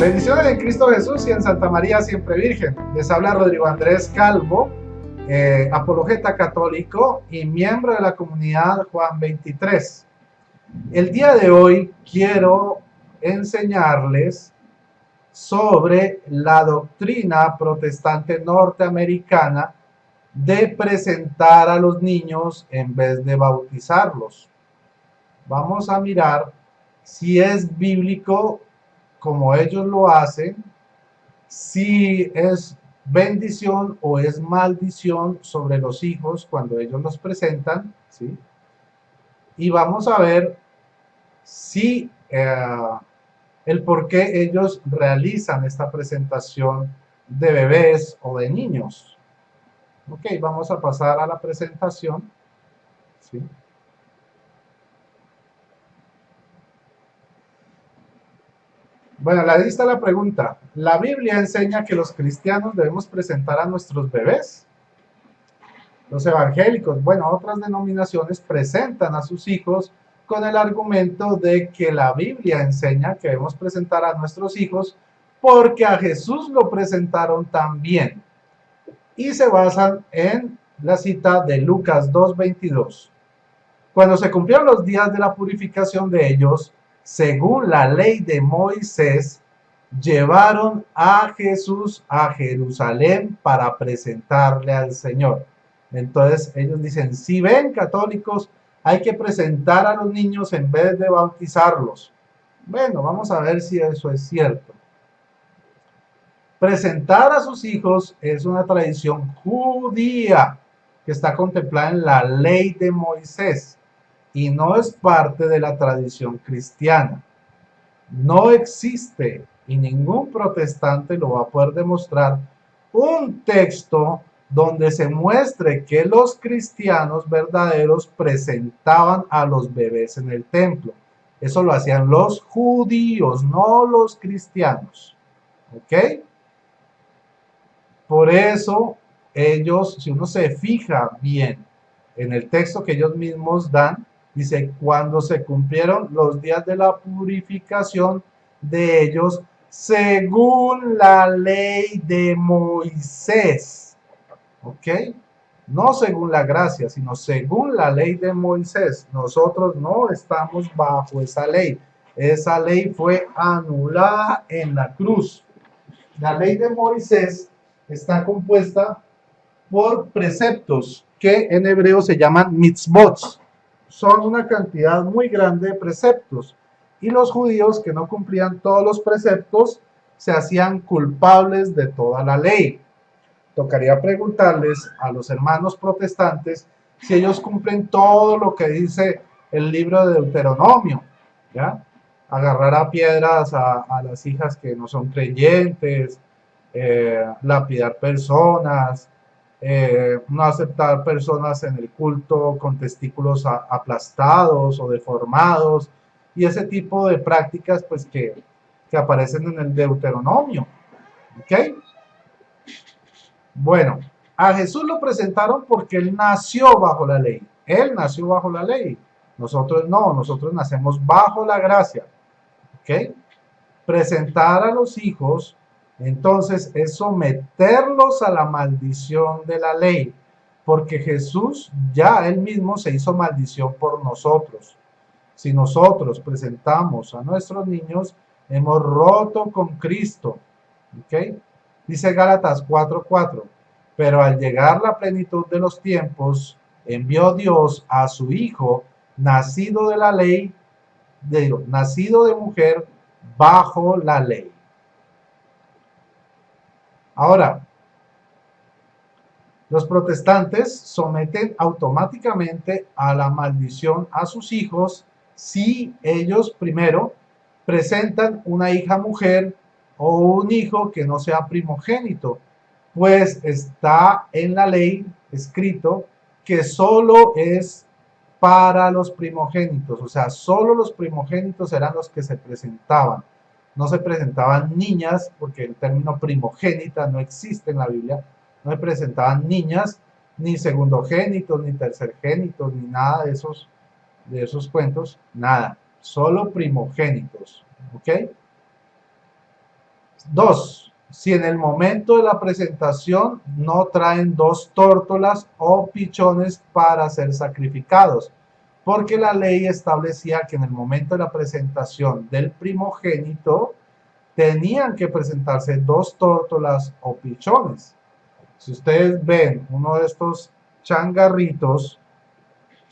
Bendiciones en Cristo Jesús y en Santa María Siempre Virgen. Les habla Rodrigo Andrés Calvo, apologeta católico y miembro de la comunidad Juan 23. El día de hoy quiero enseñarles sobre la doctrina protestante norteamericana de presentar a los niños en vez de bautizarlos. Vamos a mirar si es bíblico como ellos lo hacen, si es bendición o es maldición sobre los hijos cuando ellos los presentan, ¿sí? Y vamos a ver si el por qué ellos realizan esta presentación de bebés o de niños. Ok, vamos a pasar a la presentación, ¿sí? Bueno, ahí está la pregunta. ¿La Biblia enseña que los cristianos debemos presentar a nuestros bebés? Los evangélicos, bueno, otras denominaciones presentan a sus hijos con el argumento de que la Biblia enseña que debemos presentar a nuestros hijos porque a Jesús lo presentaron también. Y se basan en la cita de Lucas 2:22. Cuando se cumplieron los días de la purificación de ellos, según la ley de Moisés, llevaron a Jesús a Jerusalén para presentarle al Señor. Entonces ellos dicen, si ven, católicos, hay que presentar a los niños en vez de bautizarlos. Bueno, vamos a ver si eso es cierto. Presentar a sus hijos es una tradición judía que está contemplada en la ley de Moisés y no es parte de la tradición cristiana. No existe, y ningún protestante lo va a poder demostrar, un texto donde se muestre que los cristianos verdaderos presentaban a los bebés en el templo. Eso lo hacían los judíos, no los cristianos. ¿Ok? Por eso ellos, si uno se fija bien en el texto que ellos mismos dan, dice, cuando se cumplieron los días de la purificación de ellos, según la ley de Moisés. ¿Ok? No según la gracia, sino según la ley de Moisés. Nosotros no estamos bajo esa ley. Esa ley fue anulada en la cruz. La ley de Moisés está compuesta por preceptos que en hebreo se llaman mitzvot. Son una cantidad muy grande de preceptos. Y los judíos que no cumplían todos los preceptos se hacían culpables de toda la ley. Tocaría preguntarles a los hermanos protestantes si ellos cumplen todo lo que dice el libro de Deuteronomio, ¿ya? Agarrar a piedras a las hijas que no son creyentes, lapidar personas, no aceptar personas en el culto con testículos aplastados o deformados, y ese tipo de prácticas pues que aparecen en el Deuteronomio. ¿Ok? Bueno, a Jesús lo presentaron porque él nació bajo la ley. Él nació bajo la ley. Nosotros no, nosotros nacemos bajo la gracia. ¿Ok? Presentar a los hijos, entonces, es someterlos a la maldición de la ley, porque Jesús ya él mismo se hizo maldición por nosotros. Si nosotros presentamos a nuestros niños, hemos roto con Cristo. ¿Ok? Dice Gálatas 4:4, pero al llegar la plenitud de los tiempos, envió Dios a su Hijo, nacido de la ley, nacido de mujer, bajo la ley. Ahora, los protestantes someten automáticamente a la maldición a sus hijos si ellos primero presentan una hija mujer o un hijo que no sea primogénito, pues está en la ley escrito que solo es para los primogénitos, o sea, solo los primogénitos eran los que se presentaban. No se presentaban niñas, porque el término primogénita no existe en la Biblia, no se presentaban niñas, ni segundogénitos, ni tercergénitos, ni nada de esos cuentos, nada, solo primogénitos, ¿ok? Dos, si en el momento de la presentación no traen dos tórtolas o pichones para ser sacrificados, porque la ley establecía que en el momento de la presentación del primogénito tenían que presentarse dos tórtolas o pichones. Si ustedes ven uno de estos changarritos,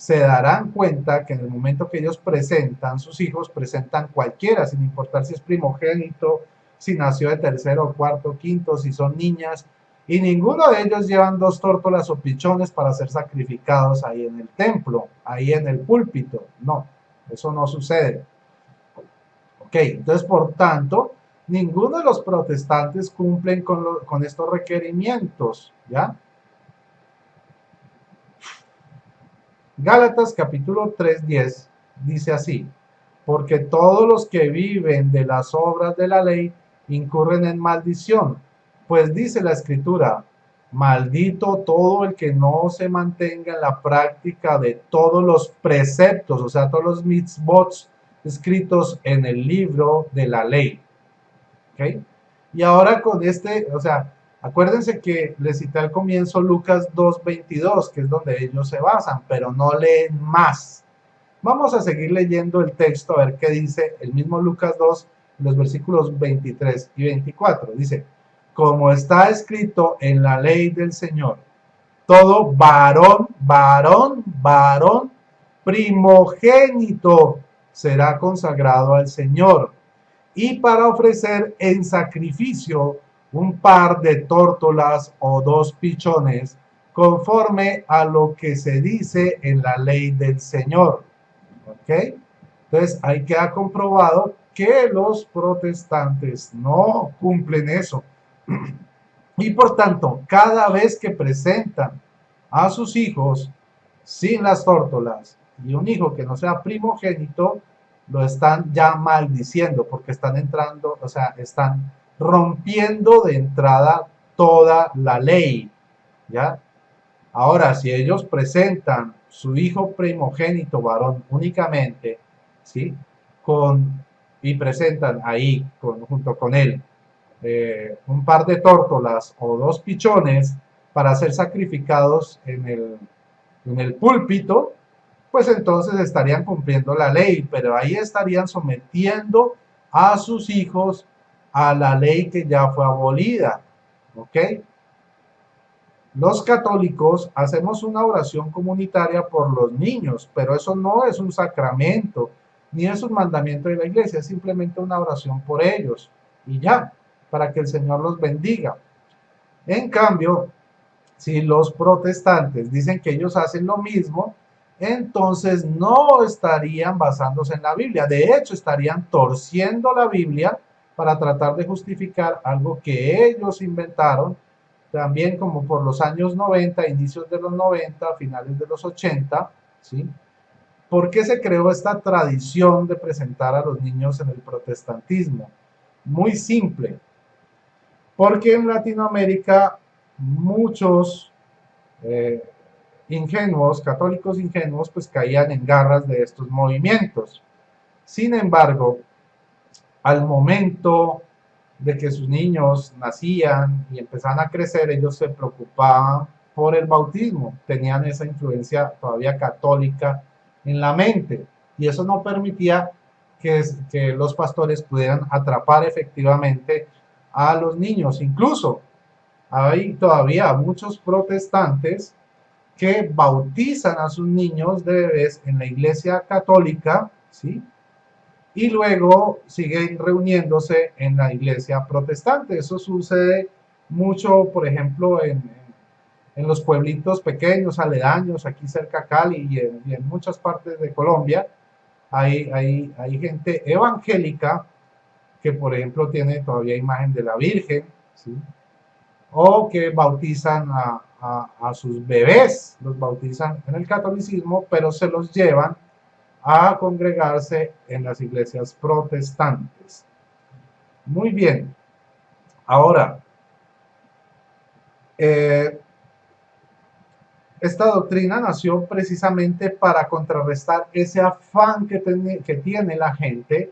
se darán cuenta que en el momento que ellos presentan sus hijos, presentan cualquiera, sin importar si es primogénito, si nació de tercero, cuarto, quinto, si son niñas, y ninguno de ellos llevan dos tórtolas o pichones para ser sacrificados ahí en el templo, ahí en el púlpito. No, eso no sucede. Ok, entonces por tanto, ninguno de los protestantes cumplen con estos requerimientos, ¿ya? Gálatas capítulo 3:10 dice así, porque todos los que viven de las obras de la ley incurren en maldición, pues dice la escritura, maldito todo el que no se mantenga en la práctica de todos los preceptos, o sea, todos los mitzvot escritos en el libro de la ley. ¿Ok? Y ahora con este, o sea, acuérdense que les cité al comienzo Lucas 2:22, que es donde ellos se basan, pero no leen más. Vamos a seguir leyendo el texto a ver qué dice el mismo Lucas 2, los versículos 23 y 24. Dice, como está escrito en la ley del Señor, todo varón, varón, varón, primogénito será consagrado al Señor y para ofrecer en sacrificio un par de tórtolas o dos pichones, conforme a lo que se dice en la ley del Señor. ¿Ok? Entonces ahí queda comprobado que los protestantes no cumplen eso. Y por tanto, cada vez que presentan a sus hijos sin las tórtolas y un hijo que no sea primogénito, lo están ya maldiciendo porque están entrando, o sea, están rompiendo de entrada toda la ley, ¿ya? Ahora, si ellos presentan su hijo primogénito varón únicamente, ¿sí? Con, y presentan ahí, junto con él, un par de tórtolas o dos pichones para ser sacrificados en el púlpito, pues entonces estarían cumpliendo la ley, pero ahí estarían sometiendo a sus hijos a la ley que ya fue abolida. ¿Ok? Los católicos hacemos una oración comunitaria por los niños, pero eso no es un sacramento, ni es un mandamiento de la iglesia, es simplemente una oración por ellos y ya, para que el Señor los bendiga. En cambio, si los protestantes dicen que ellos hacen lo mismo, entonces no estarían basándose en la Biblia. De hecho, estarían torciendo la Biblia para tratar de justificar algo que ellos inventaron, también como por los años 90, inicios de los 90, finales de los 80, ¿sí? ¿Por qué se creó esta tradición de presentar a los niños en el protestantismo? Muy simple, porque en Latinoamérica muchos eh, ingenuos, católicos ingenuos, pues caían en garras de estos movimientos. Sin embargo, al momento de que sus niños nacían y empezaban a crecer, ellos se preocupaban por el bautismo, tenían esa influencia todavía católica en la mente y eso no permitía que los pastores pudieran atrapar efectivamente a los niños. Incluso hay todavía muchos protestantes que bautizan a sus niños de bebés en la iglesia católica, ¿sí? Y luego siguen reuniéndose en la iglesia protestante. Eso sucede mucho, por ejemplo, en los pueblitos pequeños, aledaños, aquí cerca a Cali y en muchas partes de Colombia. Hay gente evangélica que, por ejemplo, tiene todavía imagen de la Virgen, ¿sí? O que bautizan a sus bebés, los bautizan en el catolicismo, pero se los llevan a congregarse en las iglesias protestantes. Muy bien, ahora, eh, esta doctrina nació precisamente para contrarrestar ese afán que tiene la gente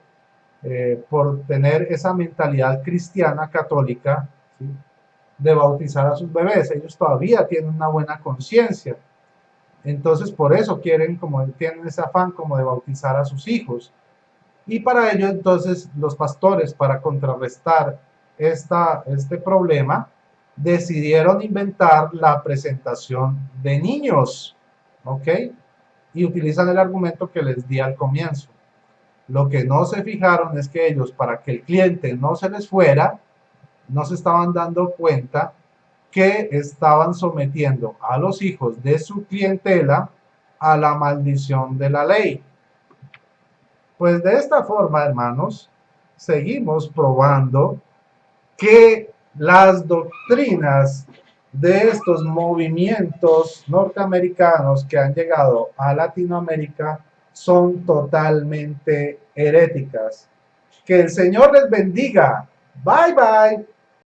por tener esa mentalidad cristiana católica, ¿sí?, de bautizar a sus bebés. Ellos todavía tienen una buena conciencia. Entonces, por eso quieren, como tienen ese afán como de bautizar a sus hijos. Y para ello, entonces, los pastores, para contrarrestar este problema, decidieron inventar la presentación de niños, ¿ok? Y utilizan el argumento que les di al comienzo. Lo que no se fijaron es que ellos, para que el cliente no se les fuera, no se estaban dando cuenta que estaban sometiendo a los hijos de su clientela a la maldición de la ley. Pues de esta forma, hermanos, seguimos probando que las doctrinas de estos movimientos norteamericanos que han llegado a Latinoamérica son totalmente heréticas. Que el Señor les bendiga. Bye bye.